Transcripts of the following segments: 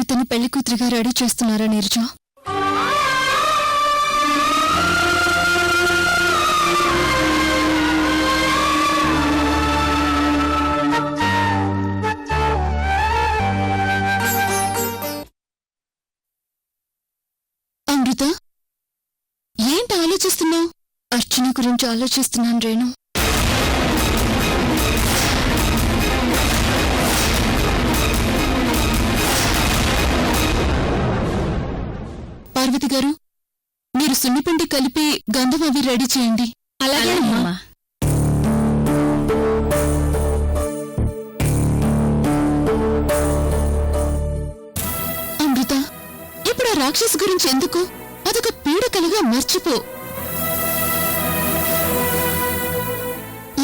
అమృతని పెళ్లి కూతురిగా రెడీ చేస్తున్నారా నీరజ? అమృత, ఏంటి ఆలోచిస్తున్నావు? అర్చన గురించి ఆలోచిస్తున్నాను రేణు. పార్వతి గారు, మీరు సున్నిపిండి కలిపి గంధం అవి రెడీ చేయండి. అలాగే అమ్మా. అమృత, ఇప్పుడు ఆ రాక్షసు గురించి ఎందుకు? అదొక పీడకలుగా మర్చిపో.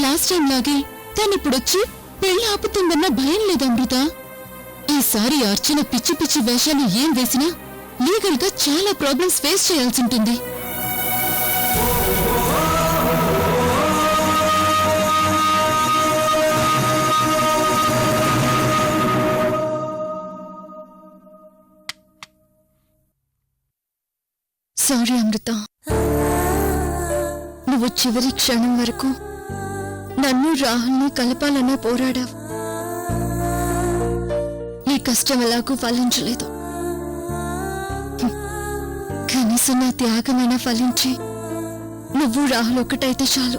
లాస్ట్ టైం లాగే తనిప్పుడొచ్చి పెళ్లి ఆపుతుందన్న భయం లేదు అమృత. ఈసారి అర్చన పిచ్చి పిచ్చి వేషాలు ఏం వేసినా లీగల్ గా చాలా ప్రాబ్లమ్స్ ఫేస్ చేయాల్సి ఉంటుంది. సారీ అమృత, నువ్వు చివరి క్షణం వరకు నన్ను రాహుల్ని కలపాలనే పోరాడావు. నీ కష్టం ఎలాగూ ఫలించలేదు. కనీసం నా త్యాగమైనా ఫలించి నువ్వు రాహుల్ ఒక్కటైతే చాలు.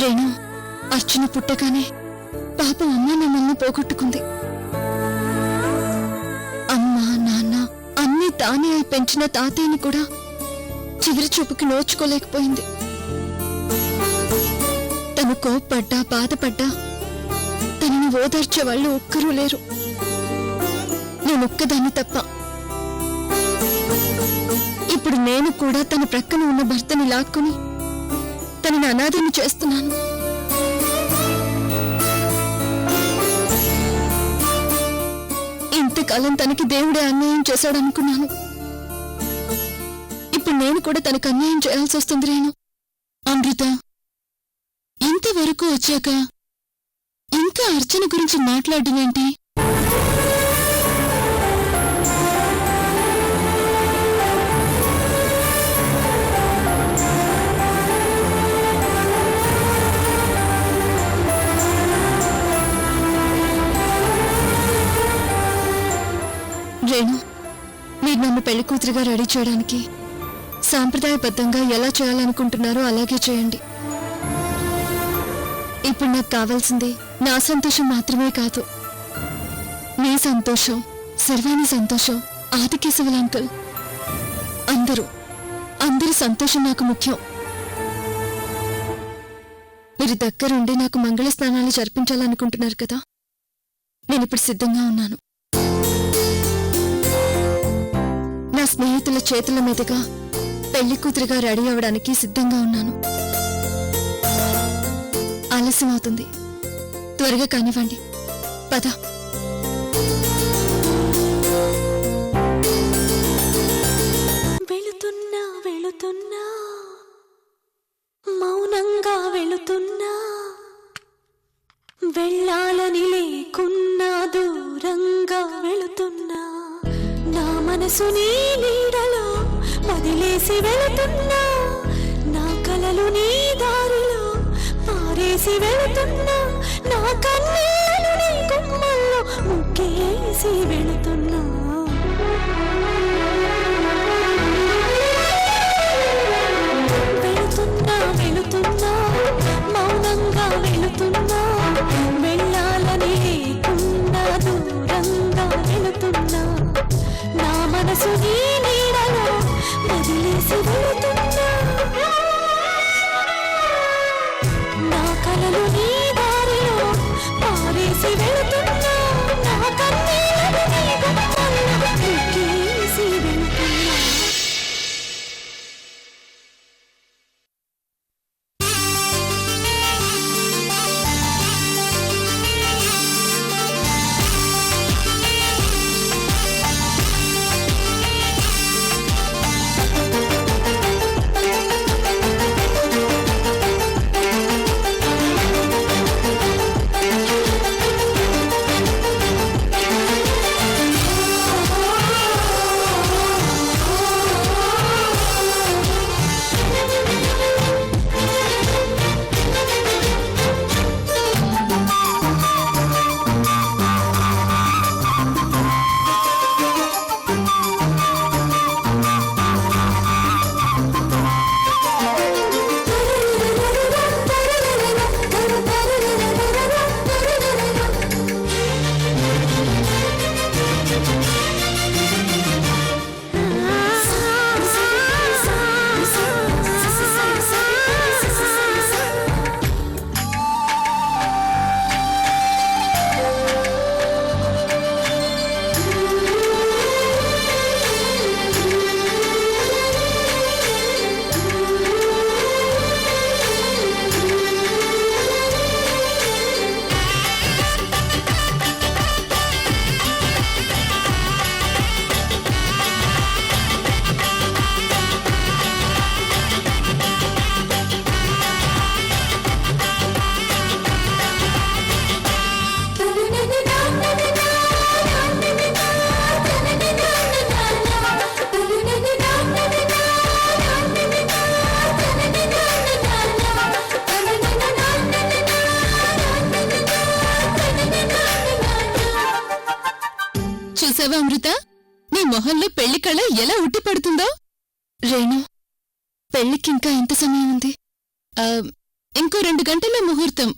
రేణు, అర్చన పుట్టగానే పాపం అమ్మ మమ్మల్ని పోగొట్టుకుంది. అమ్మ నాన్న అన్నీ తానే అయి పెంచిన తాతయ్యని కూడా చివరి చూపుకి నోచుకోలేకపోయింది. తను కోప్పడ్డా బాధపడ్డా తనని ఓదార్చే వాళ్ళు ఒక్కరూ లేరు, నేనొక్కదాన్ని తప్ప. ఇప్పుడు నేను కూడా తన ప్రక్కన ఉన్న భర్తని లాక్కుని తనని అనాథని చేస్తున్నాను. ఇంతకాలం తనకి దేవుడే అన్యాయం చేశాడనుకున్నాను. ఇప్పుడు నేను కూడా తనకు అన్యాయం చేయాల్సి వస్తుంది రేణు. అమృత, ఇంతవరకు వచ్చాక ఇంకా అర్చన గురించి మాట్లాడడం ఏంటి? రేణు, మీరు నన్ను పెళ్లి కూతురిగా రెడీ చేయడానికి సాంప్రదాయబద్ధంగా ఎలా చేయాలనుకుంటున్నారో అలాగే చేయండి. ఇప్పుడు నాకు కావాల్సింది నా సంతోషం మాత్రమే కాదు, మీ సంతోషం, సర్వాణి సంతోషం, ఆదికేశవుల అంకుల్, అందరి సంతోషం నాకు ముఖ్యం. మీరు దగ్గరుండి నాకు మంగళ స్నానాలు జరిపించాలనుకుంటున్నారు కదా, నేనిప్పుడు సిద్ధంగా ఉన్నాను. నా స్నేహితుల చేతుల మీదుగా పెళ్లి కూతురిగా రెడీ అవ్వడానికి సిద్ధంగా ఉన్నాను. ఆలస్యం అవుతుంది, త్వరగా కానివ్వండి. పద. వెళుతున్నా వెళుతున్నా మౌనంగా వెళుతున్నా, వెళ్ళాలని లేకున్నా దూరంగా వెళుతున్నా, నా మనసు నీ నీడలో వదిలేసి వెళుతున్నా, నా కలలు నీ దారిలో పారేసి వెళుతున్నా, నా కన్నీళ్లను నీ గుమ్మల్లో ముగ్గేసి వెళుతున్నా. వెళుతున్నా వెళుతున్నా మౌనంగా వెళుతున్నా, వెళ్ళాలని లేకున్నా దూరంగా వెళుతున్నా, నా మనసు నీ నీడలో వదిలేసి వెళుతున్నా, నా కలలు నీ దారిలో పారేసి వెళుతున్నా, నా కన్నీళ్లను నీ గుమ్మల్లో కళ ఎలా ఉట్టిపడుతుందో. రేణు, పెళ్లికింకా ఎంత సమయం ఉంది? ఇంకో 2 గంటల ముహూర్తం.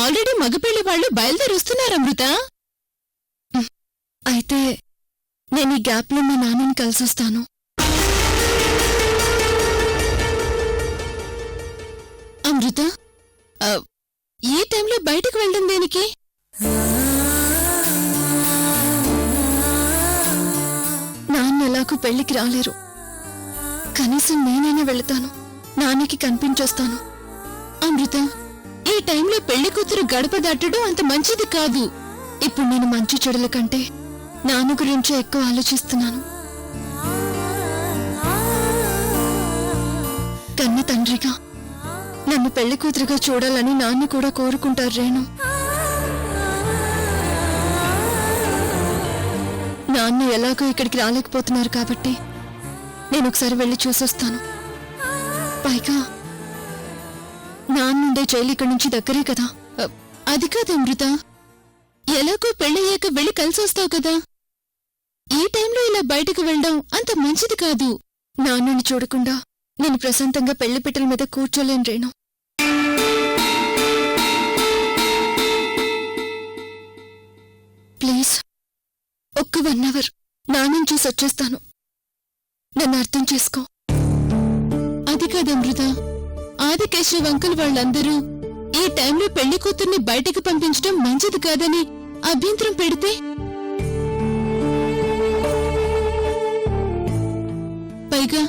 ఆల్రెడీ మగపెళ్లి వాళ్ళు బయలుదేరొస్తున్నారు అమృత. అయితే నేను ఈ గ్యాప్లో మా నాన్నని కలిసొస్తాను. అమృత, ఈ టైంలో బయటకు వెళ్ళడం దేనికి? నాన్న ఎలాగూ పెళ్లికి రాలేరు. కనీసం నేనైనా వెళతాను, నాన్నకి కనిపించొస్తాను. అమృత, ఈ టైంలో పెళ్లి కూతురు గడప దాటడం అంత మంచిది కాదు. ఇప్పుడు నేను మంచి చెడుల కంటే నాన్న గురించే ఎక్కువ ఆలోచిస్తున్నాను. కన్న తండ్రిగా నన్ను పెళ్లి కూతురుగా చూడాలని నాన్న కూడా కోరుకుంటారు రేణు. నాన్న ఎలాగో ఇక్కడికి రాలేకపోతున్నారు కాబట్టి నేను ఒకసారి వెళ్ళి చూసొస్తాను. పైగా నాన్నుండే జైలు ఇక్కడి నుంచి దగ్గరే కదా. అది కాదు అమృత, ఎలాగో పెళ్ళయ్యాక వెళ్ళి కలిసొస్తావు కదా. ఈ టైంలో ఇలా బయటకు వెళ్ళడం అంత మంచిది కాదు. నాన్నని చూడకుండా నేను ప్రశాంతంగా పెళ్లి పిట్టల మీద కూర్చోలేను రేణు. ప్లీజ్, ఒక్క 1 అవర్ నాన్నని చూసి వచ్చేస్తాను. నన్ను అర్థం చేసుకో. అది కాదు అమృత, ఆదికేశవ అంకుల్ వాళ్ళందరూ ఈ టైంలో పెళ్లి కూతుర్ని బయటికి పంపించడం మంచిది కాదని అభ్యంతరం పెడితే? పైగా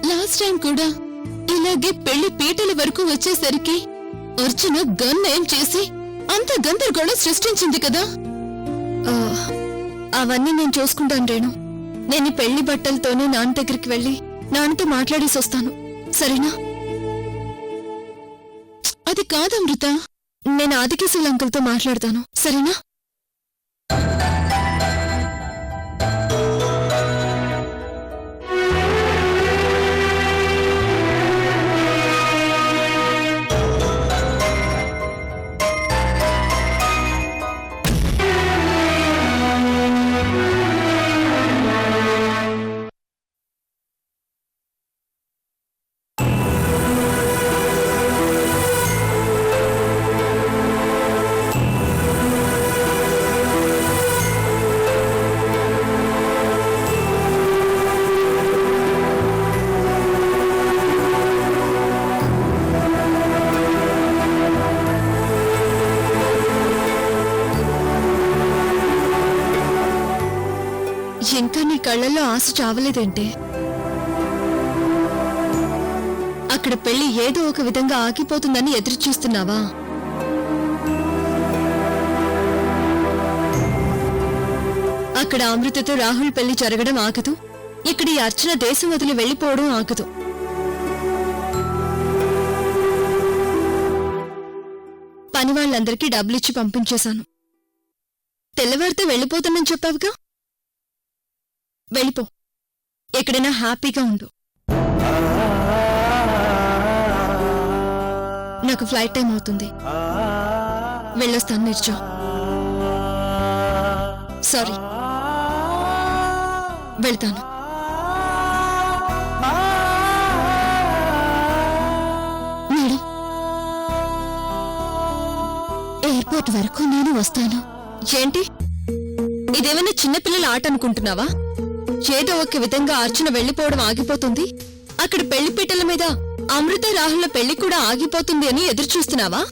లాస్ట్ టైం కూడా ఇలాగే పెళ్లి పీటల వరకు వచ్చేసరికి అర్చన గన్ ఏం చేసి అంత గందరగోళం సృష్టించింది కదా. అవన్నీ నేను చూసుకుంటాను రేణు. నేను పెళ్లి బట్టలతోనే నాన్న దగ్గరికి వెళ్ళి నాన్నతో మాట్లాడేసి వస్తాను, సరేనా? అది కాదమృత, నేను ఆదికేశవ అంకుల్తో మాట్లాడతాను, సరేనా? ఇంకా నీ కళ్ళల్లో ఆశ చావలేదంటే అక్కడ పెళ్లి ఏదో ఒక విధంగా ఆగిపోతుందని ఎదురుచూస్తున్నావా? అక్కడ అమృతతో రాహుల్ పెళ్లి జరగడం ఆగదు, ఇక్కడ ఈ అర్చన దేశం వదిలి వెళ్లిపోవడం ఆగదు. పని వాళ్ళందరికీ డబ్బులిచ్చి పంపించేశాను. తెల్లవారితో వెళ్ళిపోతానని చెప్పావుగా, వెళ్ళిపో. ఎక్కడైనా హ్యాపీగా ఉండు. నాకు ఫ్లైట్ టైం అవుతుంది, వెళ్ళొస్తాను. నిర్చో, సారీ, వెళ్తాను. మేడం, ఎయిర్పోర్ట్ వరకు నేను వస్తాను. ఏంటి, ఇదేమైనా చిన్నపిల్లల ఆట అనుకుంటున్నావా? ఏదో ఒక విధంగా అర్చన వెళ్లిపోవడం ఆగిపోతుంది, అక్కడ పెళ్లిపీటల మీద అమృత రాహుల పెళ్లి కూడా ఆగిపోతుంది అని ఎదురుచూస్తున్నావా?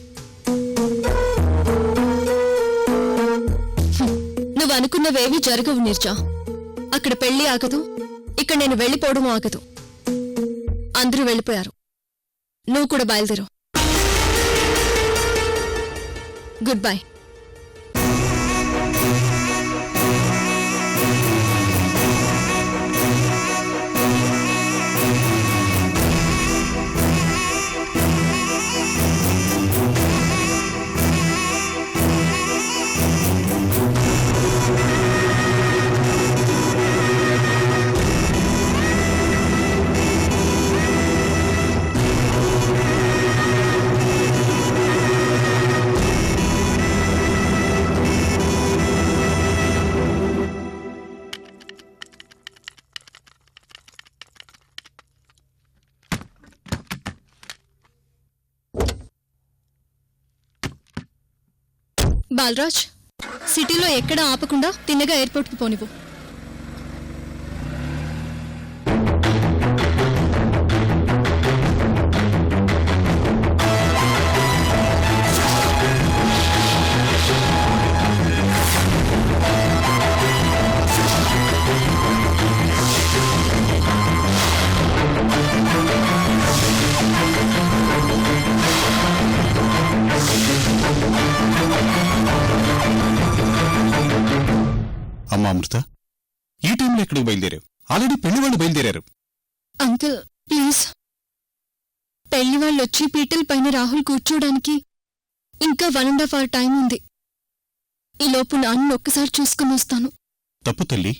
నువ్వు అనుకున్నవేవీ జరగవు నిర్జా. అక్కడ పెళ్లి ఆగదు, ఇక్కడ నేను వెళ్లిపోవడం ఆగదు. అందరూ వెళ్ళిపోయారు, నువ్వు కూడా బయలుదేరు. Good bye. బాలరాజ్, సిటీలో ఎక్కడా ఆపకుండా తిన్నగా ఎయిర్పోర్ట్కి పోనివ్వు. అమ్మా అమృత, ఈ టైంలో ఎక్కడికి బయలుదేరావు? ఆల్రెడీ పెళ్లి వాళ్ళు బయలుదేరారు. అంకుల్ ప్లీజ్, పెళ్లి వాళ్ళొచ్చి పీటల పైన రాహుల్ కూర్చోడానికి ఇంకా 1.5 hour టైం ఉంది. ఈలోపు నాన్న ఒక్కసారి చూసుకుని వస్తాను. తప్పు తల్లి,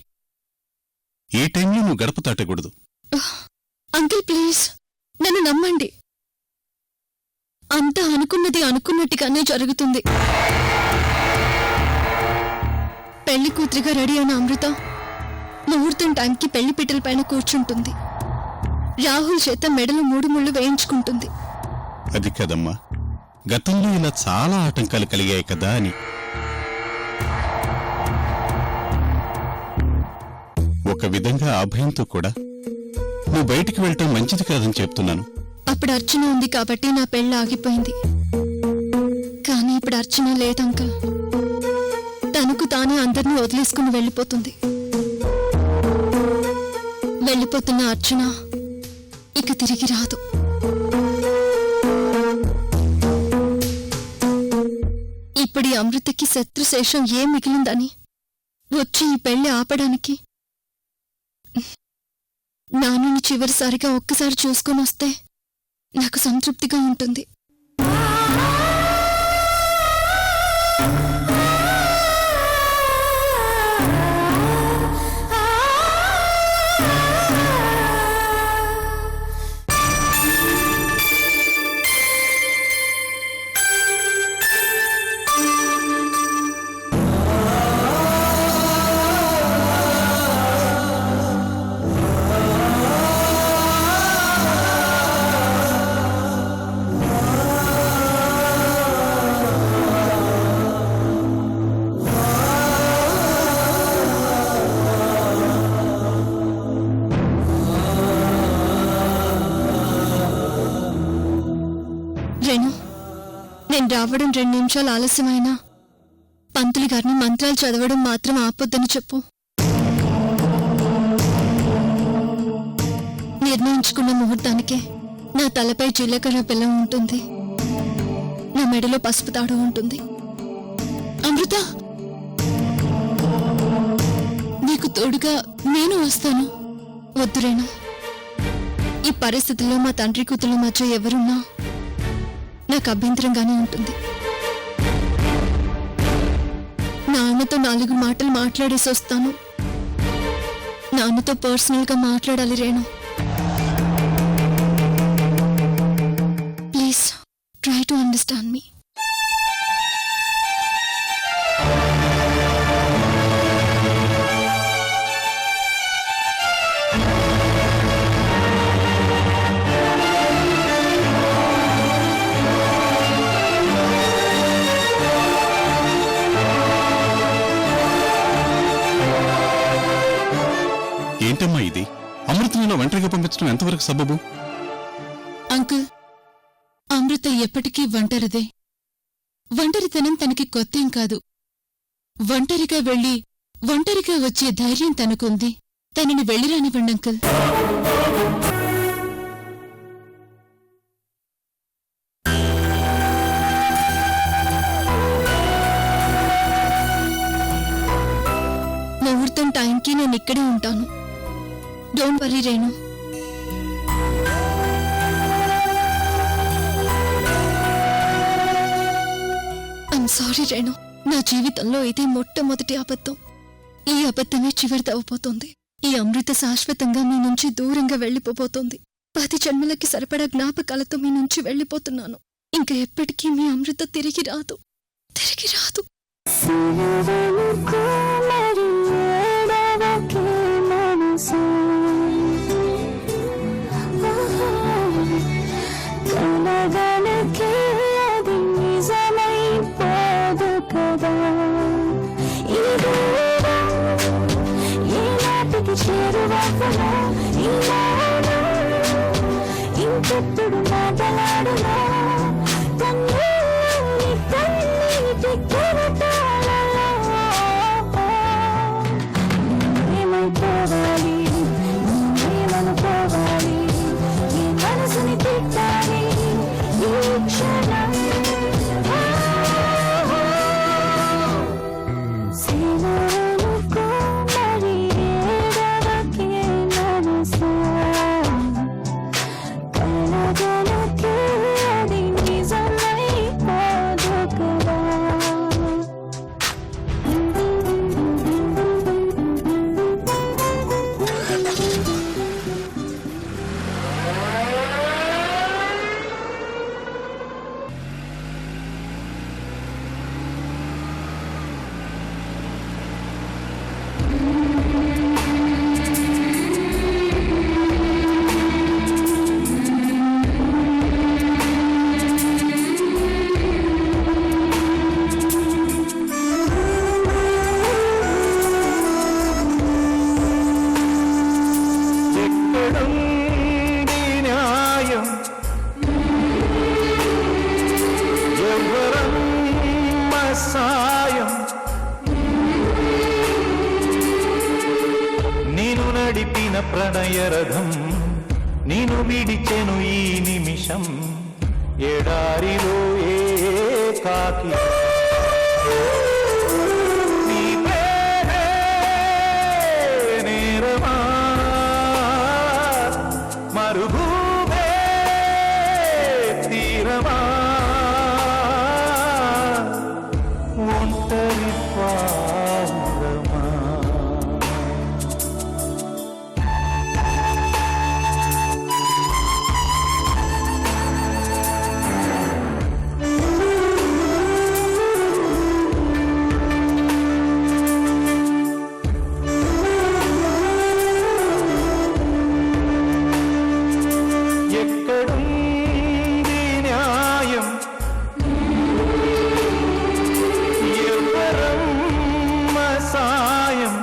ఏ టైంలో నువ్వు గడప తాటకూడదు. అంకుల్ ప్లీజ్, నన్ను నమ్మండి. అంతా అనుకున్నది అనుకున్నట్టుగానే జరుగుతుంది. పెళ్లి కూతురిగా రెడీ అయిన అమృత ముహూర్తం టైంకి పెళ్లి పీటల పైన కూర్చుంటుంది. రాహుల్ చేత మెడలు 3 ముళ్ళు వేయించుకుంటుంది. అది కదమ్మా, గతంలో ఇలా చాలా ఆటంకాలు కలిగాయి కదా అని. ఒక విధంగా ఆ భయంతో కూడా నువ్వు బయటికి వెళ్ళటం మంచిది కాదని చెప్తున్నాను. అప్పుడు అర్చన ఉంది కాబట్టి నా పెళ్లి ఆగిపోయింది. కానీ ఇప్పుడు అర్చన లేదంకల్. తనకు తానే అందరినీ వదిలేసుకుని వెళ్ళిపోతుంది. వెళ్ళిపోతున్న అర్చన ఇక తిరిగి రాదు. ఇప్పుడు ఈ అమృతకి శత్రుశేషం ఏం మిగిలిందని వచ్చి ఈ పెళ్లి ఆపడానికి నాన్నని చివరిసారిగా ఒక్కసారి చూసుకొని వస్తే నాకు సంతృప్తిగా ఉంటుంది. నేను రావడం 2 నిమిషాలు ఆలస్యమైనా పంతులు గారిని మంత్రాలు చదవడం మాత్రం ఆపొద్దని చెప్పు. నిర్ణయించుకున్న ముహూర్తానికే నా తలపై జీలకర్ర బెల్లం ఉంటుంది, నా మెడలో పసుపు తాడు ఉంటుంది. అమృత, నీకు తోడుగా నేను వస్తాను. వద్దు రేణు, ఈ పరిస్థితుల్లో మా తండ్రి కూతుళ్ళ మధ్య ఎవరున్నా నాకు అభ్యంతరంగానే ఉంటుంది. నాన్నతో 4 మాటలు మాట్లాడేసి వస్తాను. నాన్నతో పర్సనల్గా మాట్లాడాలి Renu. Please try to understand me. ఏంటమ్మా ఇది? అమృతను ఒంటరిగా పంపించడం ఎంతవరకు సబబు? అంకుల్, అమృత ఎప్పటికీ ఒంటరిదే. ఒంటరితనం తనకి కొత్తేం కాదు. ఒంటరిగా వెళ్ళి ఒంటరిగా వచ్చే ధైర్యం తనకుంది. తనని వెళ్ళిరానివ్వండి అంకుల్. ముహూర్తం టైంకి నేను ఇక్కడే ఉంటాను. Don't worry Renu. I'm sorry Renu, నా జీవితంలో ఇదే మొట్టమొదటి అబద్ధం. ఈ అబద్ధమే చివరిదవబోతోంది. ఈ అమృత శాశ్వతంగా మీ నుంచి దూరంగా వెళ్లిపోబోతోంది. 10 జన్మలకి సరిపడా జ్ఞాపకాలతో మీ నుంచి వెళ్లిపోతున్నాను. ఇంకా ఎప్పటికీ మీ అమృత తిరిగి రాదు, తిరిగి రాదు. కలగలకే అది నిజమైపోదు కదా. ఇంకెప్పుడు మాటలాడునా కన్నీటి కెరటాలలో ఏమైపోవాలి ఏమనుకోవాలి ఈ మనసుని తిట్టాలి ఈ క్షణం సేననుకో మరి ఏడవకే మనసా కలగలకే అది నిజమైపోదు కదా ఎక్కడుంది న్యాయం ఎవరమ్మ సాయం నేను నడిపిన ప్రణయరథం నేను విడిచెను ఈ నిమిషం ఎడారిలో ఏకాకి నీ ప్రేమే నేరమా మరుభూమే తీరమా ఒంటరి పావురమా ఎక్కడుంది న్యాయం ఎవరమ్మ సాయం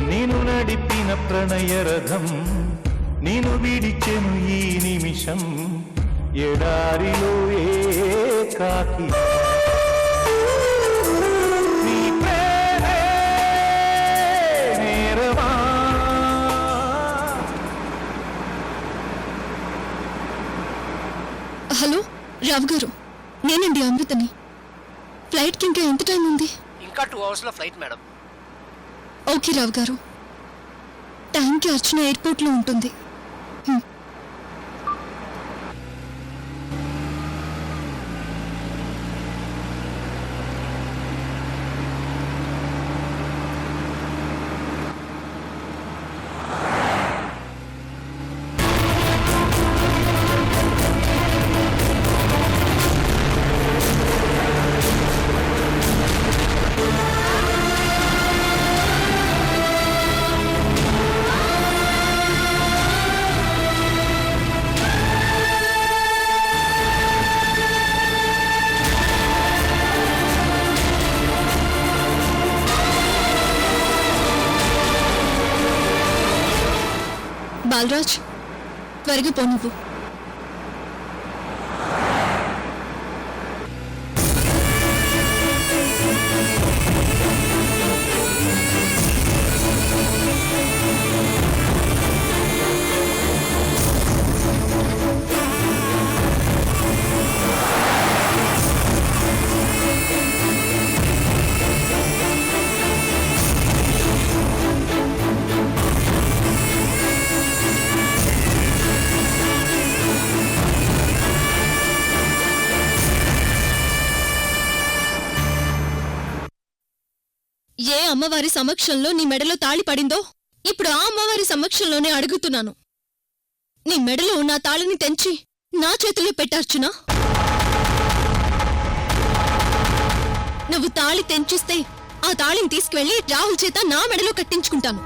నేను నడిపిన ప్రణయరథం నేను విడిచెను ఈ నిమిషం ఎడారిలో ఏకాకి నీ ప్రేమే నేరమా హలో రావు గారు, నేనండి అమృతని. ఫ్లైట్కి ఇంకా ఎంత టైం ఉంది? ఇంకా 2 hours లో ఫ్లైట్ మేడం. ఓకే రావు గారు, టైంకి అర్చన ఎయిర్పోర్ట్లో ఉంటుంది. బాలరాజ్, త్వరగా పో నువ్వు. ఏ అమ్మవారి సమక్షంలో నీ మెడలో తాళి పడిందో ఇప్పుడు ఆ అమ్మవారి సమక్షంలోనే అడుగుతున్నాను. నీ మెడలో ఉన్న తాళిని తెంచి నా చేతిలో పెట్టార్చునా? నువ్వు తాళి తెంచిస్తే ఆ తాళిని తీసుకువెళ్లి రాహుల్ చేత నా మెడలో కట్టించుకుంటాను.